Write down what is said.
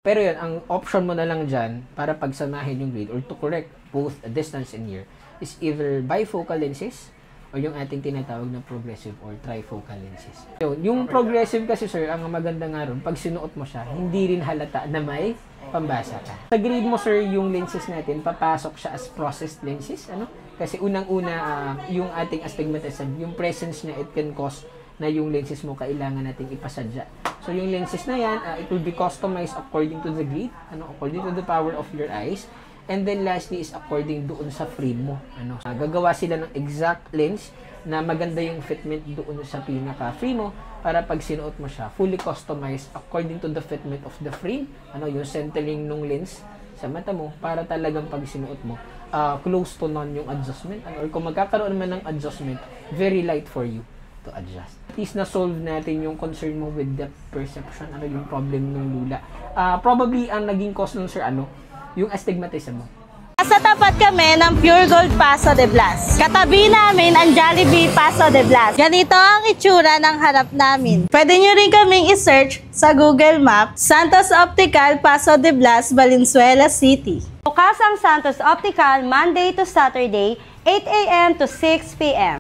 Pero yun, ang option mo na lang dyan para pagsamahin yung grade or to correct both distance and year is either bifocal lenses o yung ating tinatawag na progressive or trifocal lenses. Yung progressive kasi sir, ang maganda nga ron, pag sinuot mo siya, hindi rin halata na may pambasa ka. Sa grade mo sir, yung lenses natin, papasok siya as processed lenses. Kasi unang-una, yung ating astigmatism, yung presence niya, it can cause na yung lenses mo kailangan nating ipasadya. So yung lenses na yan, it will be customized according to the grade, according to the power of your eyes. And then lastly is according doon sa frame mo. Gagawa sila ng exact lens na maganda yung fitment doon sa pinaka-frame mo para pag sinuot mo siya, fully customized according to the fitment of the frame, yung centering ng lens sa mata mo para talagang pag sinuot mo, close to none yung adjustment. Or kung magkakaroon naman ng adjustment, very light for you to adjust. At least na-solve natin yung concern mo with depth perception, yung problem ng lula. Probably, ang naging cause nun, sir, yung astigmatism mo. Sa tapat kami ng Pure Gold Paso de Blas. Katabi namin ang Jollibee Paso de Blas. Ganito ang itsura ng harap namin. Pwede nyo rin kaming i-search sa Google Maps, Santos Optical Paso de Blas, Valenzuela City. Bukas ang Santos Optical Monday to Saturday, 8 a.m. to 6 p.m.